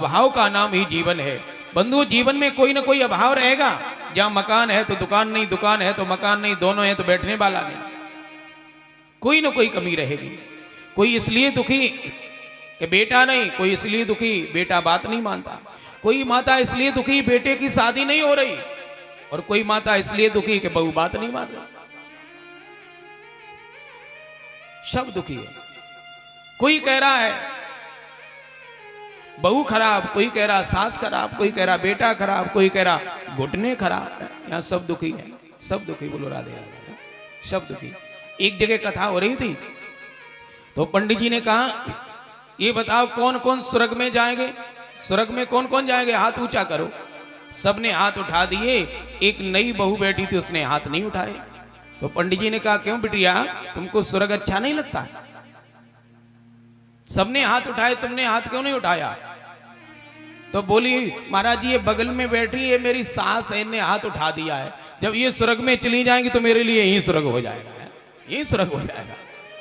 अभाव का नाम ही जीवन है। बंधु, जीवन में कोई ना कोई अभाव रहेगा। जहां मकान है तो दुकान नहीं, दुकान है तो मकान नहीं, दोनों है तो बैठने वाला नहीं, कोई ना कोई कमी रहेगी। कोई इसलिए दुखी कि बेटा नहीं, कोई इसलिए दुखी बेटा बात नहीं मानता, कोई माता इसलिए दुखी बेटे की शादी नहीं हो रही, और कोई माता इसलिए दुखी कि बहू बात नहीं मान रही। सब दुखी है। कोई कह रहा है बहू खराब, कोई कह रहा सास खराब, कोई कह रहा बेटा खराब, कोई कह रहा घुटने खराब। यहां सब दुखी है, सब दुखी। बोलो राधे राधे, सब दुखी। एक जगह कथा हो रही थी तो पंडित जी ने कहा ये बताओ कौन कौन स्वर्ग में जाएंगे, स्वर्ग में कौन कौन जाएंगे, हाथ ऊंचा करो। सबने हाथ उठा दिए। एक नई बहू बैठी थी, उसने हाथ नहीं उठाए। तो पंडित जी ने कहा क्यों बिटिया, तुमको स्वर्ग अच्छा नहीं लगता? सबने हाथ उठाए, तुमने हाथ क्यों नहीं उठाया? तो बोली महाराज जी ये बगल में बैठी है मेरी सास है, इन्हें हाथ उठा दिया है। जब ये स्वर्ग में चली जाएंगी तो मेरे लिए यही स्वर्ग हो जाएगा, यही स्वर्ग हो जाएगा।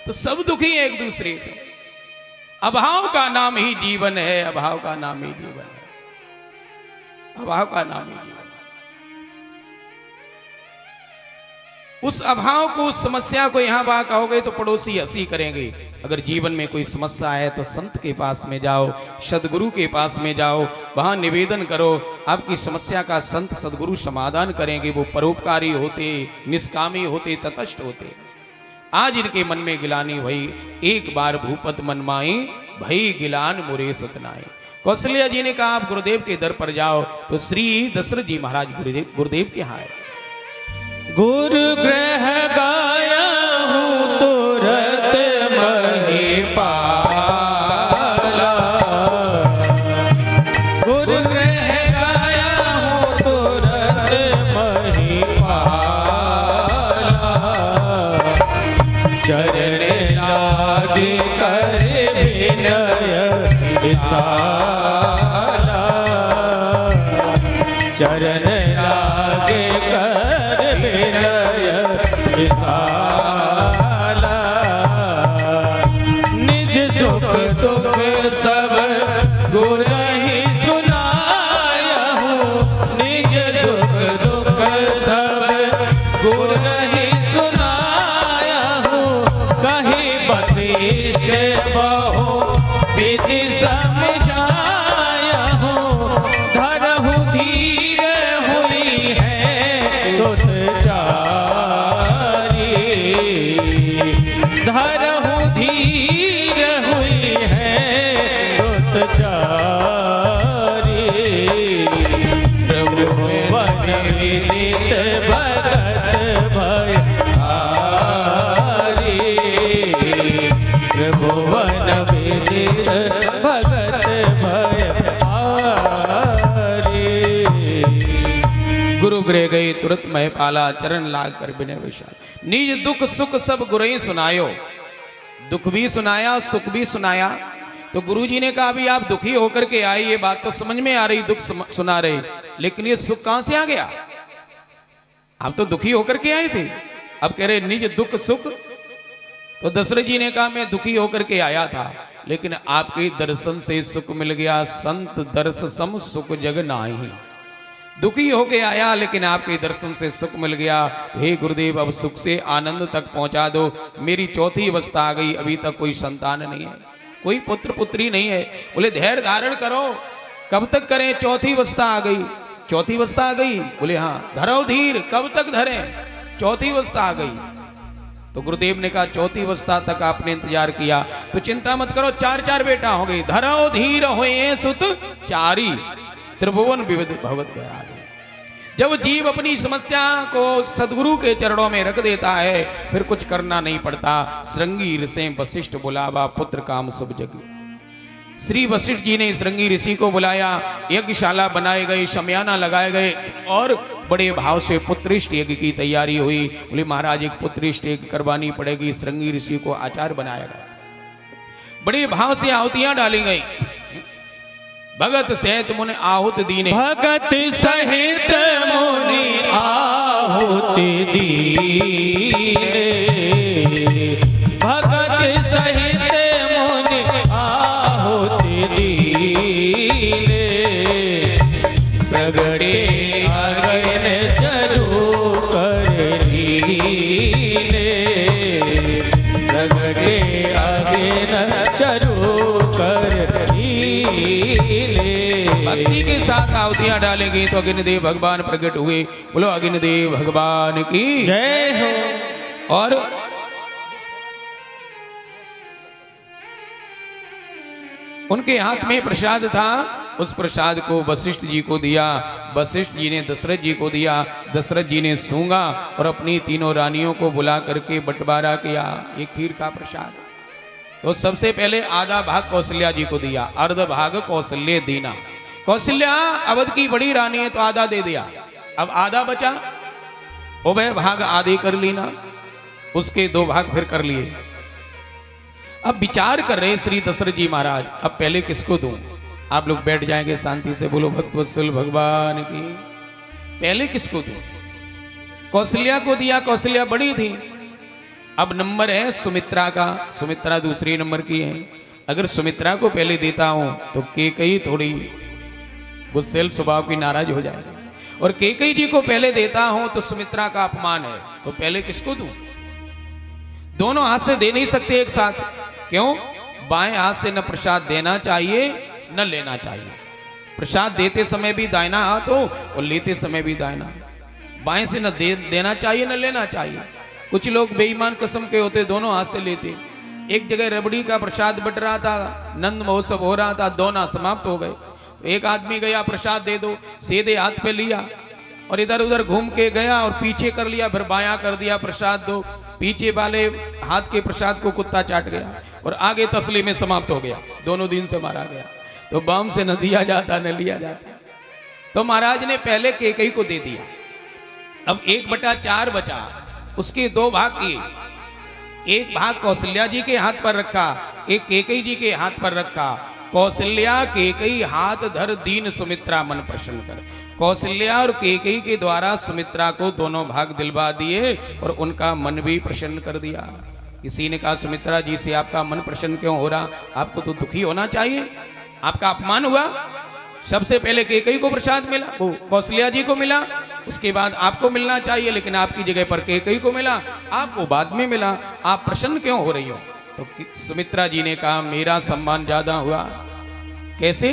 तो सब दुखी है एक दूसरे से। अभाव का नाम ही जीवन है, अभाव का नाम ही जीवन है, अभाव का नाम ही जीवन है। उस अभाव को, उस समस्या को यहां वहां कहोगे तो पड़ोसी हंसी करेंगे। अगर जीवन में कोई समस्या है तो संत के पास में जाओ, सदगुरु के पास में जाओ, वहां निवेदन करो। आपकी समस्या का संत सदगुरु समाधान करेंगे। वो परोपकारी होते, निष्कामी होते, तटस्थ होते। आज इनके मन में गिलानी भई, एक बार भूपत मन माई, भई गिलान मुरे सतनाई। कौशल्या जी ने कहा आप गुरुदेव के दर पर जाओ, तो श्री दशरथ जी महाराज गुरुदेव के यहाँ आए। गुरु ग्रह गाया हूँ तुरत महिपाला, गुरु ग्रह गाया हूँ तुरत महिपाला, चरण लागे कर विनय विशाला, चरण लागे कर विनय विशाला, निज सुख सुख सब गुर ही सुनाया हूँ, निज सुख सुख सब गुर ही सुनाया हूँ, कहीं वशिष्ठ बहु विधि समझाया हूँ, धरहु धीर हुई है सुत चारी, धरहु धीर हुई है सुत चारी, प्रभु वन विदित भगत भय हारी, प्रभु वन विदित भगत भय हारी। गुरु गृह गए तुरंत महिपाला, चरण लाग कर विनय विशाल। निज दुख सुख सब गुरु ही सुनायो। दुख भी सुनाया, सुख भी सुनाया। तो गुरु जी ने कहा अभी आप दुखी होकर के आए, ये बात तो समझ में आ रही, दुख सुना रहे, लेकिन ये सुख कहां से आ गया? आप तो दुखी होकर के आए थे, अब कह रहे निज दुख सुख। तो दशरथ जी ने कहा मैं दुखी होकर के आया था, लेकिन आपके दर्शन से सुख मिल गया। संत दर्श सम सुख जग नाही। दुखी होके आया लेकिन आपके दर्शन से सुख मिल गया। हे गुरुदेव अब सुख से आनंद तक पहुंचा दो। मेरी चौथी अवस्था आ गई, अभी तक कोई संतान नहीं है, कोई पुत्र पुत्री नहीं है। बोले धैर्य धारण करो, कब तक करें? चौथी अवस्था आ गई। चौथी अवस्था आ गई? बोले हाँ। धरो धीर, कब तक धरें? चौथी अवस्था आ गई। तो गुरुदेव ने कहा चौथी अवस्था तक आपने इंतजार किया तो चिंता मत करो, चार चार बेटा हो गए। धरो धीर होए सुत चारी, त्रिभुवन विविध भगवत गया। जब जीव अपनी समस्या को सदगुरु के चरणों में रख देता है फिर कुछ करना नहीं पड़ता। श्रृंगी ऋषि वशिष्ठ बुलावा, पुत्र काम शुभ जग। श्री वशिष्ठ जी ने श्रृंगी ऋषि को बुलाया, यज्ञशाला बनाए गए, शमयाना लगाए गए और बड़े भाव से पुत्रिष्ट यज्ञ की तैयारी हुई। बोले महाराज एक पुत्रिष्ट यज्ञ करवानी पड़ेगी। श्रृंगी ऋषि को आचार्य बनाया गया, बड़े भाव से आहुतियां डाली गई। भगत सहित मुनि आहुति दीने, भगत सहित मुनि आहुति दीने, भगत सहित मुनि आहुति दीने, प्रगटे अगन चरु कर लीले, प्रगटे अगन चरु कर लीले। भक्ति के साथ आहुतियां डालेंगे तो अग्निदेव भगवान प्रकट हुए। बोलो अग्निदेव भगवान की जय हो। और उनके हाथ में प्रसाद था, उस प्रसाद को वशिष्ठ जी को दिया, वशिष्ठ जी ने दशरथ जी को दिया, दशरथ जी ने सूंघा और अपनी तीनों रानियों को बुला करके बंटवारा किया। ये खीर का प्रसाद। तो सबसे पहले आधा भाग कौशल्या जी को दिया, अर्ध भाग कौशल्य दीना। कौशल्या अवध की बड़ी रानी है तो आधा दे दिया, अब आधा बचा, उभय भाग आधे कर लेना, उसके 2 भाग फिर कर लिए। अब विचार कर रहे श्री दशरथ जी महाराज, अब पहले किसको दूं? आप लोग बैठ जाएंगे शांति से, बोलो भक्तवत्सल भगवान की। पहले किसको दूं? कौशल्या को दिया, कौशल्या बड़ी थी। अब नंबर है सुमित्रा का, सुमित्रा दूसरे नंबर की है। अगर सुमित्रा को पहले देता हूं तो केकई थोड़ी गुस्सेल स्वभाव की नाराज हो जाएगी, और केकई जी को पहले देता हूं तो सुमित्रा का अपमान है, तो पहले किसको दूं? दोनों हाथ से दे नहीं सकते एक साथ। क्यों? बाएं हाथ से न प्रसाद देना चाहिए न लेना चाहिए। प्रसाद देते समय भी दाहिना हाथ हो और लेते समय भी दाहिना। बाएं से न देना चाहिए न लेना चाहिए। कुछ लोग बेईमान किस्म के होते, दोनों हाथ से लेते। एक जगह रबड़ी का प्रसाद बट रहा था, नंद महोत्सव हो रहा था, दोनों समाप्त हो गए। तो एक आदमी गया, प्रसाद दे दो, सीधे हाथ पे लिया और इधर उधर घूम के गया और पीछे कर लिया, फिर बायां कर दिया, प्रसाद दो। पीछे वाले हाथ के प्रसाद को कुत्ता चाट गया और आगे तसली में समाप्त हो गया, दोनों दिन से मारा गया। तो बम से न दिया जाता न लिया जाता। तो महाराज ने पहले केकई को दे दिया। अब 1/4 बचा, उसके 2 भाग किए। एक भाग कौशल्या जी के हाथ पर रखा, एक केकई जी के हाथ पर रखा। कौशल्या केकई हाथ धर दीन सुमित्रा मन प्रसन्न कर। कौशल्या और केकई के द्वारा सुमित्रा को दोनों भाग दिलवा दिए और उनका मन भी प्रसन्न कर दिया। किसी ने कहा सुमित्रा जी से आपका मन प्रसन्न क्यों हो रहा? आपको तो दुखी होना चाहिए, आपका अपमान हुआ। सबसे पहले केकई को प्रसाद मिला, वो कौशल्या जी को मिला, उसके बाद आपको मिलना चाहिए, लेकिन आपकी जगह पर केकई को मिला, आपको बाद में मिला, आप प्रसन्न क्यों हो रही हो? तो सुमित्रा जी ने कहा मेरा सम्मान ज्यादा हुआ। कैसे?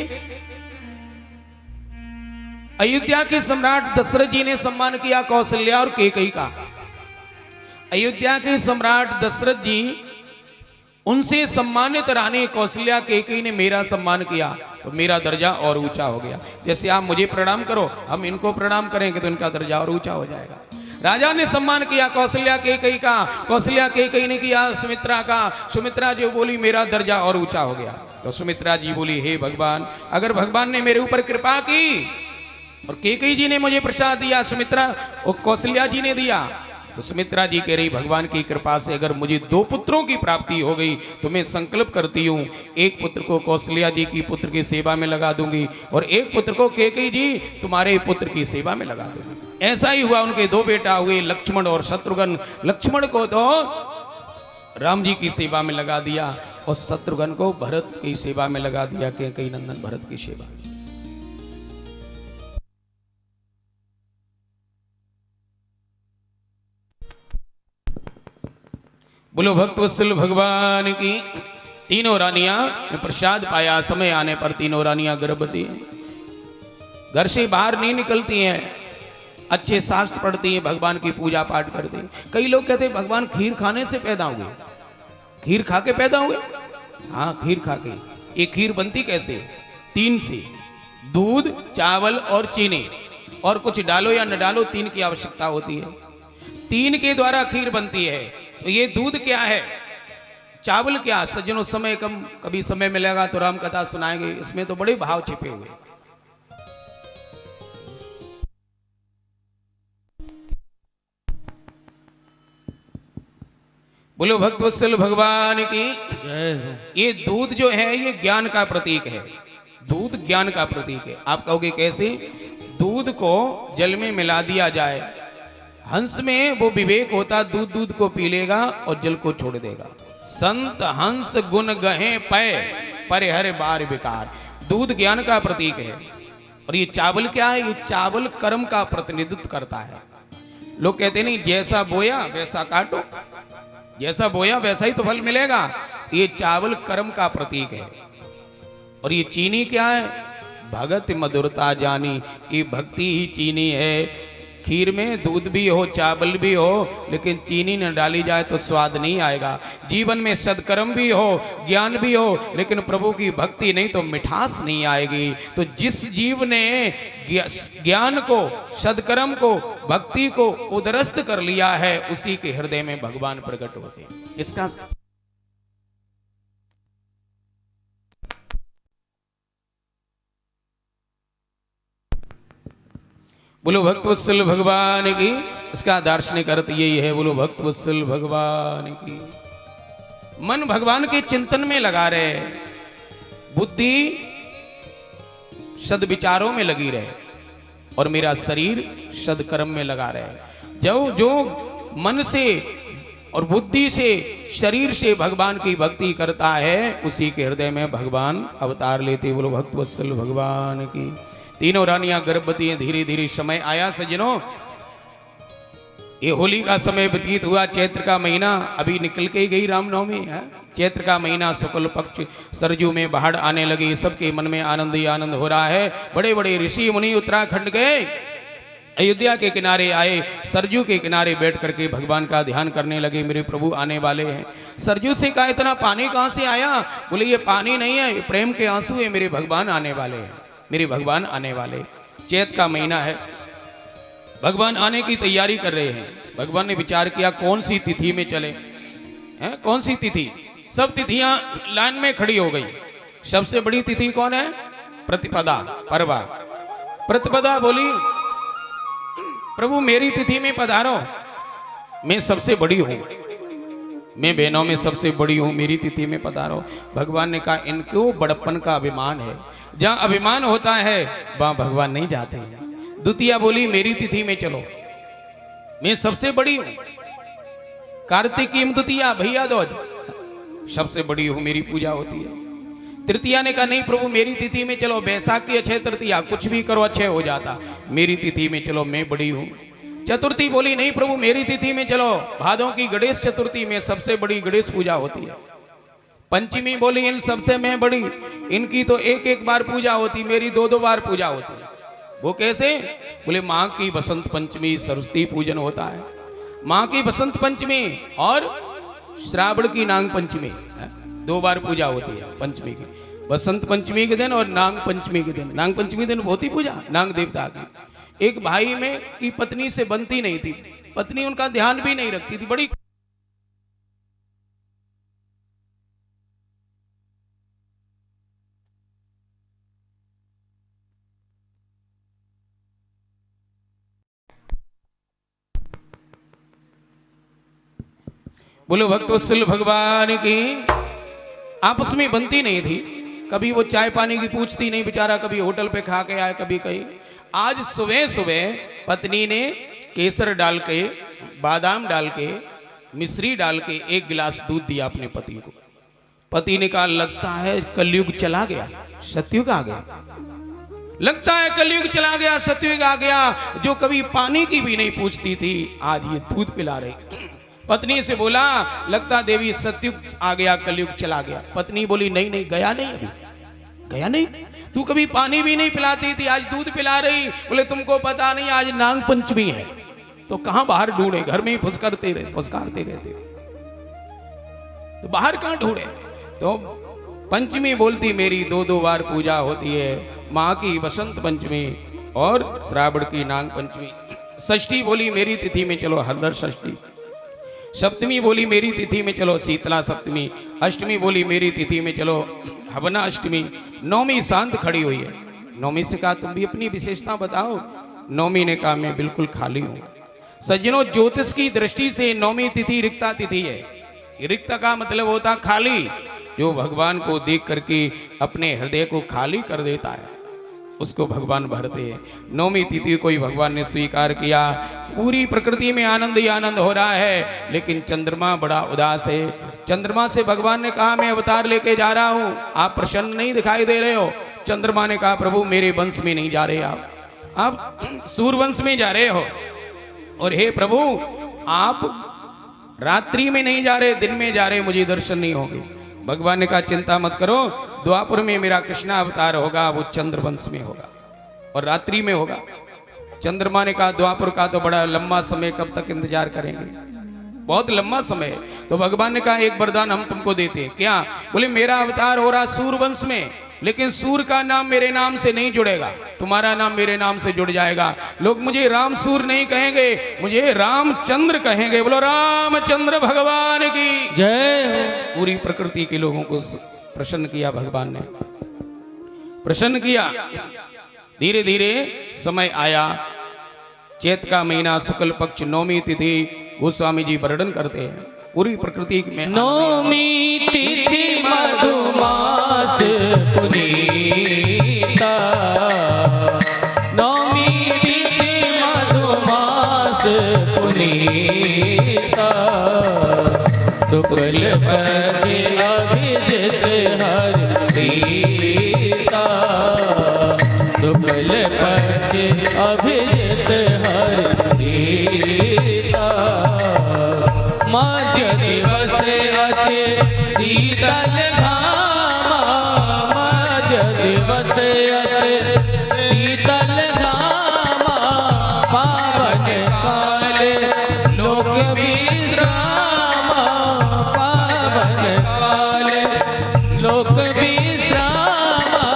अयोध्या के सम्राट दशरथ जी ने सम्मान किया कौशल्या और केकई का। अयोध्या के सम्राट दशरथ जी, उनसे सम्मानित रानी कौशल्या केकई ने मेरा सम्मान किया तो मेरा दर्जा और ऊंचा हो गया। जैसे आप मुझे प्रणाम करो, हम इनको प्रणाम करेंगे तो इनका दर्जा और ऊंचा हो जाएगा। राजा ने सम्मान किया कौशल्या केकई का, कौशल्या केकई ने किया सुमित्रा का। सुमित्रा जो बोली मेरा दर्जा और ऊंचा हो गया। तो सुमित्रा जी बोली हे भगवान, अगर भगवान ने मेरे ऊपर कृपा की और केकई जी ने मुझे प्रसाद दिया, सुमित्रा और कौशल्या जी ने दिया, तो सुमित्रा जी कह रही भगवान की कृपा से अगर मुझे 2 पुत्रों की प्राप्ति हो गई तो मैं संकल्प करती हूँ, एक पुत्र को कौशल्या जी की पुत्र की सेवा में लगा दूंगी और एक पुत्र को केकई जी तुम्हारे पुत्र की सेवा में लगा दूंगी। ऐसा ही हुआ। उनके 2 बेटा हुए, लक्ष्मण और शत्रुघ्न। लक्ष्मण को तो राम जी की सेवा में लगा दिया और शत्रुघ्न को भरत की सेवा में लगा दिया, केकई नंदन भरत की सेवा में। बोलो भक्तवत्सल भगवान की। तीनों रानियां ने प्रसाद पाया। समय आने पर तीनों रानियां गर्भवती हैं, घर से बाहर नहीं निकलती हैं, अच्छे शास्त्र पढ़ती हैं, भगवान की पूजा पाठ करती हैं। कई लोग कहते हैं भगवान खीर खाने से पैदा हुए। खीर खा के पैदा हुए? हाँ, खीर खा के। ये खीर बनती कैसे? 3 से, दूध, चावल और चीनी, और कुछ डालो या न डालो, 3 की आवश्यकता होती है। 3 के द्वारा खीर बनती है। तो ये दूध क्या है, चावल क्या? सज्जनों, समय कम, कभी समय मिलेगा तो राम कथा सुनाएंगे, इसमें तो बड़े भाव छिपे हुए। बोलो भक्तवत्सल भगवान की जय हो। ये दूध जो है ये ज्ञान का प्रतीक है। दूध ज्ञान का प्रतीक है। आप कहोगे कैसे? दूध को जल में मिला दिया जाए, हंस में वो विवेक होता, दूध दूध को पी लेगा और जल को छोड़ देगा। संत हंस गुण गहे पय, पर हर बार विकार। दूध ज्ञान का प्रतीक है। और ये चावल क्या है? ये चावल कर्म का प्रतिनिधित्व करता है। लोग कहते नहीं जैसा बोया वैसा काटो, जैसा बोया वैसा ही तो फल मिलेगा। ये चावल कर्म का प्रतीक है। और ये चीनी क्या है? भगत मधुरता जानी, ये भक्ति ही चीनी है। खीर में दूध भी हो, चावल भी हो, लेकिन चीनी न डाली जाए तो स्वाद नहीं आएगा। जीवन में सदकर्म भी हो, ज्ञान भी हो, लेकिन प्रभु की भक्ति नहीं तो मिठास नहीं आएगी। तो जिस जीव ने ज्ञान को, सदकर्म को, भक्ति को उदरस्त कर लिया है, उसी के हृदय में भगवान प्रकट होते हैं। इसका बोलो भक्तवत्सल भगवान की। इसका दार्शनिक अर्थ यही है, बोलो भक्तवत्सल भगवान की। मन भगवान के चिंतन में लगा रहे, बुद्धि सद्विचारों में लगी रहे, और मेरा शरीर सदकर्म में लगा रहे। जो मन से और बुद्धि से, शरीर से भगवान की भक्ति करता है, उसी के हृदय में भगवान अवतार लेते। बोलो भक्तवत्सल भगवान की। तीनों रानियां गर्भवती हैं। धीरे धीरे समय आया सज्जनों, ये होली का समय व्यतीत हुआ। चैत्र का महीना अभी निकल के ही गई, रामनवमी है। चैत्र का महीना शुक्ल पक्ष, सरजू में बाढ़ आने लगी। सबके मन में आनंद ही आनंद हो रहा है। बड़े बड़े ऋषि मुनि उत्तराखंड गए, अयोध्या के किनारे आए, सरजू के किनारे बैठ करके भगवान का ध्यान करने लगे। मेरे प्रभु आने वाले हैं। सरजू से कहा इतना पानी कहाँ से आया? बोले ये पानी नहीं है, ये प्रेम के आंसू है। मेरे भगवान आने वाले हैं, मेरे भगवान आने वाले। चैत का महीना है, भगवान आने की तैयारी कर रहे हैं। भगवान ने विचार किया कौन सी तिथि में चले हैं, कौन सी तिथि। सब तिथियां लाइन में खड़ी हो गई। सबसे बड़ी तिथि कौन है? प्रतिपदा, परवा। प्रतिपदा बोली प्रभु मेरी तिथि में पधारो, मैं सबसे बड़ी हूं, मैं बहनों में सबसे बड़ी हूं, मेरी तिथि में पधारो। भगवान ने कहा इनको बड़प्पन का अभिमान है, जहां अभिमान होता है वहां भगवान नहीं जाते हैं। द्वितीया बोली मेरी तिथि में चलो, मैं सबसे बड़ी हूं। कार्तिकी द्वितीया भैया दोज, सबसे बड़ी हूं, मेरी पूजा होती है। तृतीया ने कहा नहीं प्रभु मेरी तिथि में चलो, बैसाखी अक्षय तृतीया कुछ भी करो अक्षय हो जाता, मेरी तिथि में चलो, मैं बड़ी हूं। चतुर्थी बोली नहीं प्रभु मेरी तिथि में चलो, भादों की गणेश चतुर्थी में सबसे बड़ी गणेश पूजा होती है। पंचमी बोली इन सबसे मैं बड़ी, इनकी तो एक एक बार पूजा होती, मेरी दो दो बार पूजा होती है। वो कैसे? बोले माँ की बसंत पंचमी सरस्वती पूजन होता है, माँ की बसंत पंचमी और श्रावण की नाग पंचमी, दो बार पूजा होती है पंचमी की। बसंत पंचमी के दिन और नाग पंचमी के दिन। नाग पंचमी दिन होती पूजा नाग देवता की। एक भाई में की पत्नी से बनती नहीं थी, पत्नी उनका ध्यान भी नहीं रखती थी, बड़ी बोलो भक्तवत्सल भगवान की। आपस में बनती नहीं थी, कभी वो चाय पानी की पूछती नहीं बेचारा, कभी होटल पे खा के आए, कभी कहीं। आज सुबह सुबह पत्नी ने केसर डाल के, बादाम डाल के, मिश्री डाल के एक गिलास दूध दिया अपने पति को। पति ने कहा लगता है कलयुग चला गया, सतयुग आ गया, लगता है कलयुग चला गया, सतयुग आ गया। जो कभी पानी की भी नहीं पूछती थी आज ये दूध पिला रही। पत्नी से बोला लगता देवी सतयुग आ गया, कलयुग चला गया। पत्नी बोली नहीं नहीं गया नहीं, अभी गया नहीं, तू कभी पानी भी नहीं पिलाती थी, आज दूध पिला रही। बोले तुमको पता नहीं आज नाग पंचमी है, तो कहां बाहर ढूंढे, घर में ही फुसकारते रहते, तो बाहर कहां ढूंढे। तो पंचमी बोलती मेरी दो दो बार पूजा होती है, माँ की बसंत पंचमी और श्रावण की नाग पंचमी। षष्ठी बोली मेरी तिथि में चलो हरदर षष्ठी। सप्तमी बोली मेरी तिथि में चलो शीतला सप्तमी। अष्टमी बोली मेरी तिथि में चलो हवना अष्टमी। नौमी शांत खड़ी हुई है। नौमी से कहा तुम भी अपनी विशेषता बताओ। नौमी ने कहा मैं बिल्कुल खाली हूं। सज्जनों ज्योतिष की दृष्टि से नौमी तिथि रिक्ता तिथि है। रिक्त का मतलब होता खाली, जो भगवान को देख करके अपने हृदय को खाली कर देता है उसको भगवान भरते हैं। नौमी तिथि को ही भगवान ने स्वीकार किया। पूरी प्रकृति में आनंद ही आनंद हो रहा है, लेकिन चंद्रमा बड़ा उदास है। चंद्रमा से भगवान ने कहा मैं अवतार लेके जा रहा हूं, आप प्रसन्न नहीं दिखाई दे रहे हो। चंद्रमा ने कहा प्रभु मेरे वंश में नहीं जा रहे आप सूर्यवंश में जा रहे हो। और हे प्रभु आप रात्रि में नहीं जा रहे, दिन में जा रहे, मुझे दर्शन नहीं होंगे। भगवान ने कहा चिंता मत करो, द्वापर में मेरा कृष्णा अवतार होगा, वो चंद्रवंश में होगा और रात्रि में होगा। चंद्रमा ने कहा द्वापर का तो बड़ा लंबा समय, कब तक इंतजार करेंगे, बहुत लंबा समय है। तो भगवान ने कहा एक वरदान हम तुमको देते हैं। क्या? बोले मेरा अवतार हो रहा सूर्यवंश में, लेकिन सूर्य का नाम मेरे नाम से नहीं जुड़ेगा, तुम्हारा नाम मेरे नाम से जुड़ जाएगा। लोग मुझे राम सूर्य नहीं कहेंगे, मुझे रामचंद्र कहेंगे। बोलो रामचंद्र भगवान की जय हो। पूरी प्रकृति के लोगों को प्रसन्न किया भगवान ने, प्रसन्न किया। धीरे धीरे समय आया, चैत का महीना शुक्ल पक्ष नौमी तिथि, गोस्वामी जी वर्णन करते हैं पूरी प्रकृति में। नौमी तिथि मधुमास पुनीता, नौमी तिथि मधुमास पुनीता, शुक्ल पक्ष अभिजित हरिता, शुक्ल पक्ष अभिजित हरिता, मध्य दिवस अति शीतल घामा, मध्य दिवस अति शीतल घामा, पावन काल लोक विश्रामा, पावन काल लोक विश्रामा,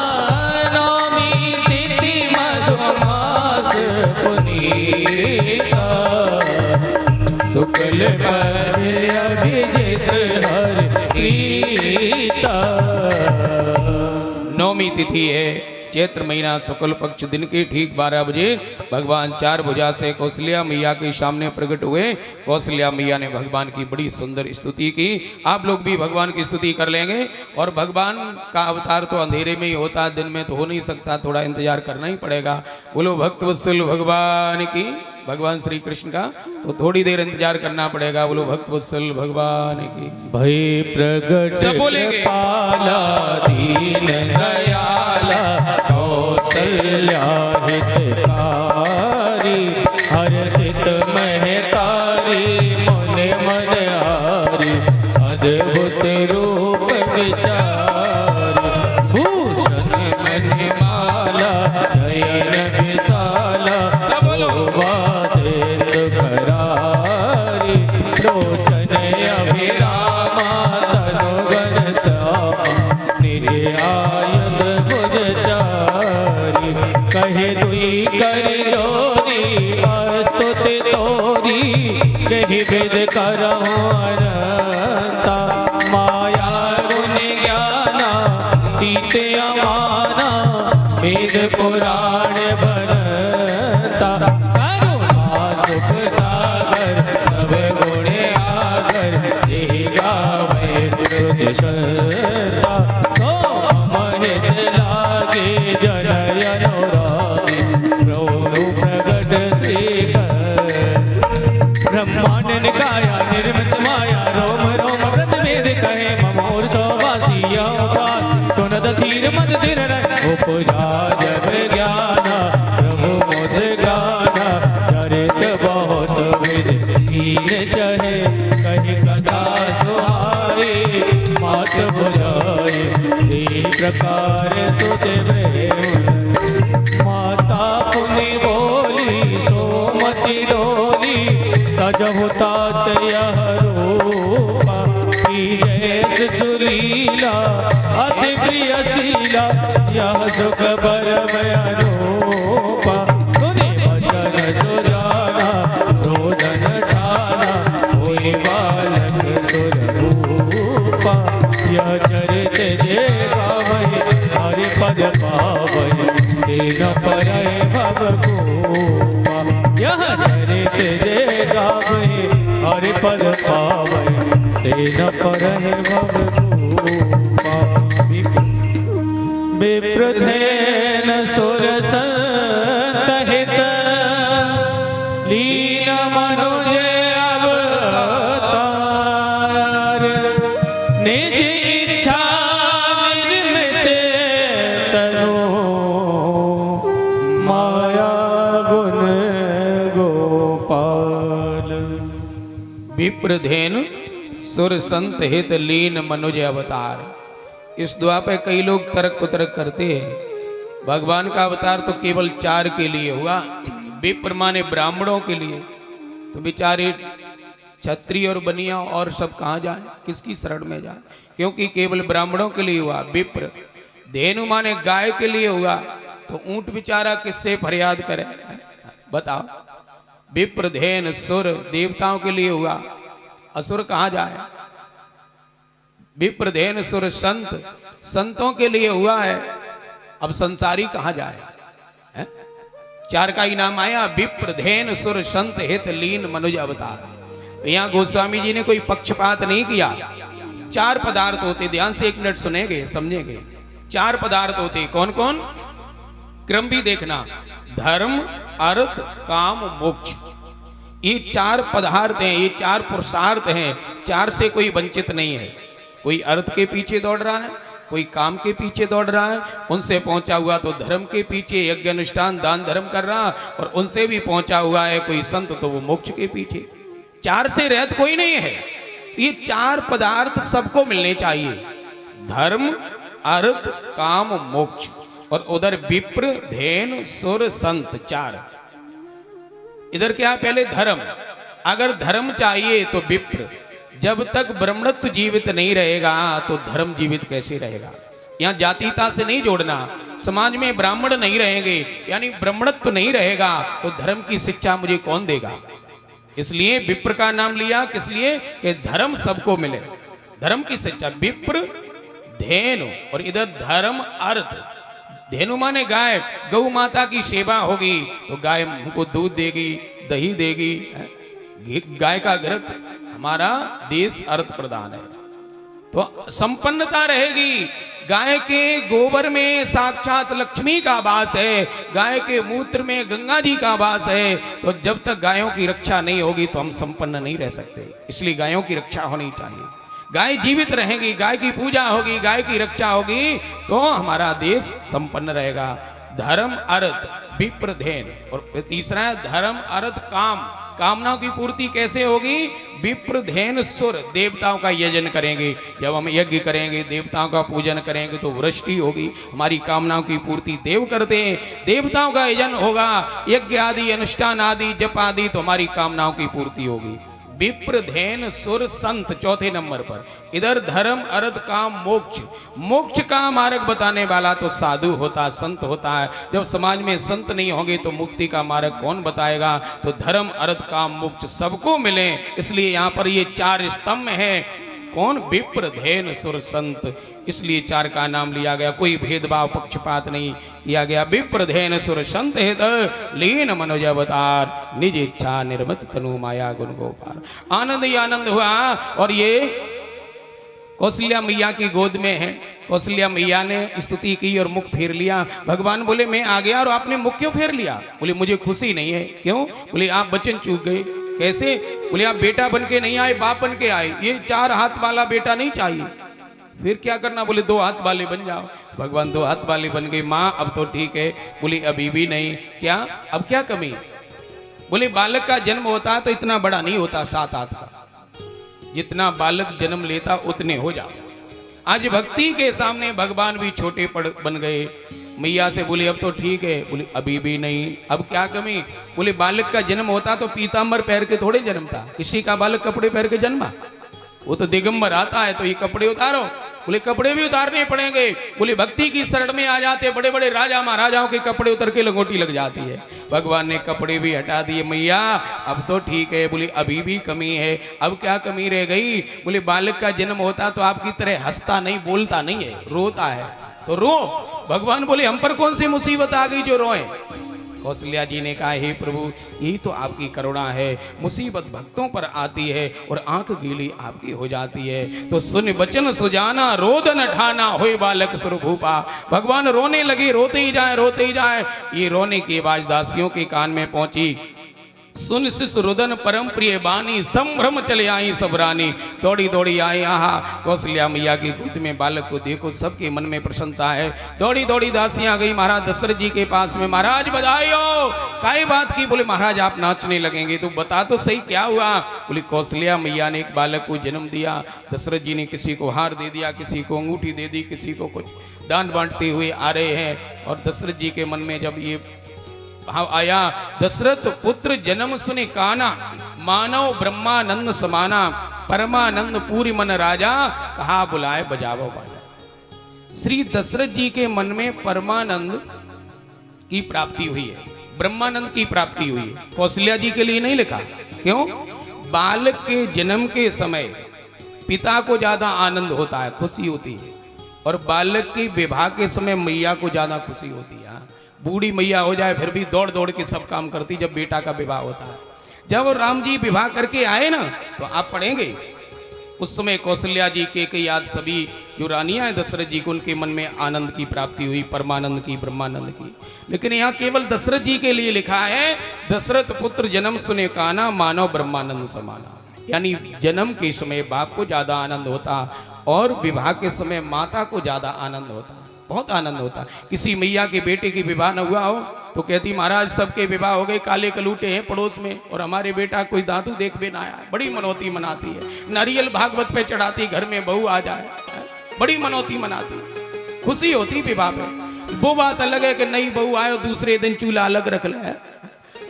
नौमी तिथि मधुमास पुनीता, शुक्ल पक्ष अभिजित हरिता। नौमी तिथि है, चैत्र महीना शुक्ल पक्ष, दिन के ठीक 12 बजे भगवान 4 भुजा से कौशल्या मैया के सामने प्रकट हुए। कौशल्या मैया ने भगवान की बड़ी सुंदर स्तुति की। आप लोग भी भगवान की स्तुति कर लेंगे। और भगवान का अवतार तो अंधेरे में ही होता, दिन में तो हो नहीं सकता, थोड़ा इंतजार करना ही पड़ेगा। बोलो भक्तवत्सल भगवान की, भगवान श्री कृष्ण का तो थोड़ी देर इंतजार करना पड़ेगा। बोलो भक्तवत्सल भगवान की। भय प्रगट सब बोलेंगे। पाला दीन दयाला कौशल्या हितकारी, हर्षित महतारी मन मन हारी, अद्भुत रूप विचारी, भूषण मणिमाला नयन विशाला, शोभासेतु करारी, लोचन अभिरामा तनुगण श्यामा, निर्यायत भुजचारी, कहे दुई कर जोरी स्तुति तोरी, कही विद करहु अनंता, माया गुण ज्ञाना तीते अमाना, वेद पुराण बनता, करुणा सुख सागर सब गुण आगर, यही गावे श्रुति संता, तो अमृत लागे जनय अनुरागी, प्रभु प्रगट श्रीकर, ब्रह्मांड निकाया निर्मित माया, रोम रोम प्रतिवेद कहे ममोर चौबासी अवकाश, सुनत धीर मत धीर उपजा जग ज्ञाना, प्रभु मोद गाना, चरित बहुत विद कीन चहे, कही कथा सुहाई मात बुझाई, इसी प्रकार सुत माता पुनि बोली सोमति डोली, तजहु तात यह रूपा, जैस सुलीला अति प्रियशीला, यह सुख परम अनूपा, सुने वचन सुजाना रोदन ठाना, होई बालक सुररूपा, यह चरित जे गावहि हरि पद पावहि, तेन परहि भवभूपा, यह चरित जे गावहि हरि पद पावहि, तेन परहि भवभूपा। विप्रधेन सुरसंतहित लीन मनुज अवतार, निज इच्छा निर्मित तनु विप्रधेनु सुर संत हित लीन मनुज अवतार। इस दुआ पे कई लोग तर्क कुतर्क करते हैं। भगवान का अवतार तो केवल 4 के लिए हुआ, विप्र माने ब्राह्मणों के लिए, तो बेचारे क्षत्रिय और बनिया और सब कहाँ जाए, किसकी शरण में जाए, क्योंकि केवल ब्राह्मणों के लिए हुआ। विप्र धेनु माने गाय के लिए हुआ, तो ऊंट बेचारा किससे फरियाद करे, बताओ। विप्र धेन सुर देवताओं के लिए हुआ, असुर कहाँ जाए। विप्र धेन सुर संत संतों के लिए हुआ है, अब संसारी कहाँ जाए है? 4 का इनाम आया, विप्र धेन सुर संत हित लीन मनुज अवतार। तो यहाँ गोस्वामी जी ने कोई पक्षपात नहीं किया। 4 पदार्थ होते, ध्यान से 1 मिनट सुनेंगे समझेंगे। 4 पदार्थ होते, कौन कौन, क्रम भी देखना, धर्म अर्थ काम मोक्ष। ये 4 पदार्थ हैं, ये 4 पुरुषार्थ हैं। 4 से कोई वंचित नहीं है। कोई अर्थ के पीछे दौड़ रहा है, कोई काम के पीछे दौड़ रहा है, उनसे पहुंचा हुआ तो धर्म के पीछे यज्ञ अनुष्ठान दान धर्म कर रहा, और उनसे भी पहुंचा हुआ है कोई संत तो वो मोक्ष के पीछे। 4 से रहित कोई नहीं है। ये 4 पदार्थ सबको मिलने चाहिए, धर्म अर्थ काम मोक्ष। और उधर विप्र धेन सुर संत 4। इधर क्या, पहले धर्म। अगर धर्म चाहिए तो विप्र, जब तक ब्राह्मणत्व जीवित नहीं रहेगा तो धर्म जीवित कैसे रहेगा। यहाँ जातीयता से नहीं जोड़ना, समाज में ब्राह्मण नहीं रहेंगे यानी ब्राह्मणत्व नहीं रहेगा तो धर्म की शिक्षा मुझे कौन देगा। इसलिए विप्र का नाम लिया, किस लिए, कि धर्म सबको मिले, धर्म की शिक्षा। विप्र धेनु, और इधर धर्म अर्थ। धेनु माने गाय, गौ माता की सेवा होगी तो गाय हमको दूध देगी, दही देगी। गाय का घृत, हमारा देश अर्थ प्रधान है तो संपन्नता रहेगी। गाय के गोबर में साक्षात लक्ष्मी का वास है, गाय के मूत्र में गंगा जी का वास है। तो जब तक गायों की रक्षा नहीं होगी तो हम संपन्न नहीं रह सकते। इसलिए गायों की रक्षा होनी चाहिए। गाय जीवित रहेगी, गाय की पूजा होगी, गाय की रक्षा होगी तो हमारा देश संपन्न रहेगा। धर्म अर्थ विप्र धेन, और तीसरा है धर्म अर्थ काम। कामनाओं की पूर्ति कैसे होगी, विप्र धेन सुर, देवताओं का यजन करेंगे। जब हम यज्ञ करेंगे, देवताओं का पूजन करेंगे तो वृष्टि होगी, हमारी कामनाओं की पूर्ति देव करते हैं। देवताओं का यजन होगा, यज्ञ आदि अनुष्ठान आदि जप आदि, तो हमारी कामनाओं की पूर्ति होगी। विप्र धेन सुर संत 4थे नंबर पर। इधर धर्म अर्थ काम मोक्ष। मोक्ष का मार्ग बताने वाला तो साधु होता, संत होता है। जब समाज में संत नहीं होंगे तो मुक्ति का मार्ग कौन बताएगा। तो धर्म अर्थ काम मोक्ष सबको मिले, इसलिए यहाँ पर ये 4 स्तंभ हैं। कौन, विप्र धेन सुर संत, इसलिए 4 का नाम लिया गया। कोई भेदभाव पक्षपात नहीं किया गया। विप्र धेन सुर संत हित लीन मनोज अवतार, निज इच्छा निर्मत तनु माया गुण गोपाल। आनंद ही आनंद हुआ। और ये कौशल्या मैया की गोद में है। कौशल्या मैया ने स्तुति की और मुख फेर लिया। भगवान बोले मैं आ गया और आपने मुख क्यों फेर लिया। बोले मुझे खुशी नहीं है। क्यों। बोले आप वचन चूक गए। कैसे। बोले आप बेटा बन के नहीं आए, बाप बन के आए। ये 4 हाथ वाला बेटा नहीं चाहिए। फिर क्या करना। बोले 2 हाथ वाले बन जाओ। भगवान 2 हाथ वाले बन गए। माँ अब तो ठीक है। बोली अभी भी नहीं। क्या, अब क्या कमी। बोले बालक का जन्म होता है तो इतना बड़ा नहीं होता, 7 हाथ का। जितना बालक जन्म लेता उतने हो जाओ। आज भक्ति के सामने भगवान भी छोटे बन गए। मैया से बोली अब तो ठीक है। बोली अभी भी नहीं। अब क्या कमी। बोले बालक का जन्म होता तो पीतांबर पहन के थोड़े जन्मता। किसी का बालक कपड़े पहन के जन्मा। वो तो दिगंबर आता है तो ये कपड़े उतारो। बोले कपड़े भी उतारने पड़ेंगे। बोले भक्ति की शरण में आ जाते बड़े बड़े राजा महाराजाओं के कपड़े उतर के लंगोटी लग जाती है। भगवान ने कपड़े भी हटा दिए। मैया अब तो ठीक है। बोले अभी भी कमी है। अब क्या कमी रह गई। बोले बालक का जन्म होता तो आपकी तरह हंसता नहीं, बोलता नहीं है, रोता है तो रो। भगवान बोले हम पर कौन सी मुसीबत आ गई जो रोए। कौशल्या जी ने कहा हे प्रभु यही तो आपकी करुणा है। मुसीबत भक्तों पर आती है और आंख गीली आपकी हो जाती है। तो सुन बचन सुजाना रोदन ठाना होए बालक सुरभूपा। भगवान रोने लगे, रोते ही जाए रोते ही जाए। ये रोने की आवाज दासियों के कान में पहुंची। सुन शिष रुदन परम प्रिय बानी, संभ्रम चले आई सब रानी। दौड़ी दौड़ी आई आहा कौशल्या मैया की गोद में बालक को देखो, सबके मन में प्रसन्नता है। दौड़ी दौड़ी दासियां गई महाराज दशरथ जी के पास में, महाराज बधाई हो। काई बात की? बोले महाराज आप नाचने लगेंगे। तो बता तो सही क्या हुआ? बोले कौशल्या मैया ने एक बालक को जन्म दिया। दशरथ जी ने किसी को हार दे दिया, किसी को अंगूठी दे दी, किसी को कुछ दान बांटते हुए आ रहे हैं। और दशरथ जी के मन में जब ये भाव आया, दशरथ पुत्र जन्म सुने काना, मानव ब्रह्मानंद समाना, परमानंद पूरी मन राजा, कहा बुलाए बजावो बाजा। श्री दशरथ जी के मन में परमानंद की प्राप्ति हुई है, ब्रह्मानंद की प्राप्ति हुई है। कौशल्या जी के लिए नहीं लिखा। क्यों? बालक के जन्म के समय पिता को ज्यादा आनंद होता है, खुशी होती है, और बालक के विवाह के समय मैया को ज्यादा खुशी होती है। बूढ़ी मैया हो जाए फिर भी दौड़ दौड़ के सब काम करती जब बेटा का विवाह होता है। जब राम जी विवाह करके आए ना, तो आप पढ़ेंगे उस समय कौशल्या जी के याद सभी जो रानियां हैं दशरथ जी को, उनके मन में आनंद की प्राप्ति हुई, परमानंद की, ब्रह्मानंद की। लेकिन यहाँ केवल दशरथ जी के लिए लिखा है, दशरथ पुत्र जन्म सुने काना, मानव ब्रह्मानंद समाना। यानी जन्म के समय बाप को ज्यादा आनंद होता और विवाह के समय माता को ज्यादा आनंद होता, बहुत आनंद होता। किसी मैया के बेटे की विवाह न हुआ हो तो कहती महाराज सबके विवाह हो गए, काले कलूटे हैं पड़ोस में और हमारे बेटा कोई दांतू देखने ना आया। बड़ी मनौती मनाती है, नारियल भागवत पे चढ़ाती, घर में बहू आ जाए, बड़ी मनौती मनाती, खुशी होती विवाह में। वो बात अलग है कि नई बहू आए और दूसरे दिन चूल्हा अलग रख ले।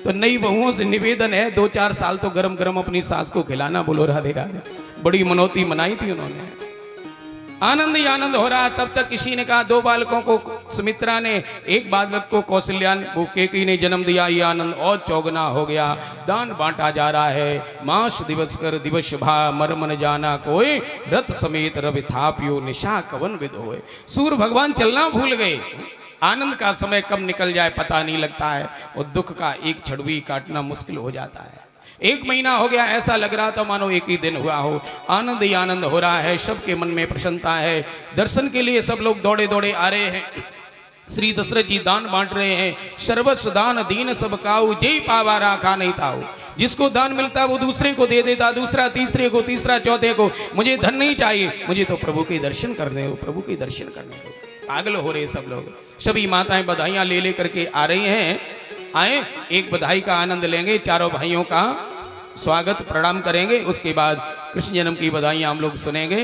तो नई बहुओं से निवेदन है 2-4 साल तो गरम गरम अपनी सास को खिलाना। बोलो राधे राधे। बड़ी मनौती मनाई थी उन्होंने, आनंद ही आनंद हो रहा। तब तक किसी ने कहा, 2 बालकों को सुमित्रा ने, एक बालक को कौशल्या वो केकई ने जन्म दिया। ये आनंद और चौगुना हो गया। दान बांटा जा रहा है। मास दिवस कर दिवस भा, मर मन जाना कोई, रथ समेत रवि थापियो, निशा कवन विद होए। सूर्य भगवान चलना भूल गए। आनंद का समय कब निकल जाए पता नहीं लगता है, और दुख का एक छड़ भी काटना मुश्किल हो जाता है। 1 महीना हो गया, ऐसा लग रहा था मानो एक ही दिन हुआ हो। आनंद ही आनंद हो रहा है, सबके मन में प्रसन्नता है। दर्शन के लिए सब लोग दौड़े दौड़े आ रहे हैं। श्री दशरथ जी दान बांट रहे हैं। सर्वस्व दान दीन सब काऊ, जय पावा राखा नहीं ताऊ। जिसको दान मिलता वो दूसरे को दे देता, दूसरा तीसरे को, तीसरा चौथे को। मुझे धन नहीं चाहिए, मुझे तो प्रभु के दर्शन करने हो, प्रभु के दर्शन करने हो। पागल हो रहे सब लोग। सभी माताएं बधाइयां ले ले करके आ रही हैं। आए, एक बधाई का आनंद लेंगे, चारों भाइयों का स्वागत प्रणाम करेंगे, उसके बाद कृष्ण जन्म की बधाइयां हम लोग सुनेंगे।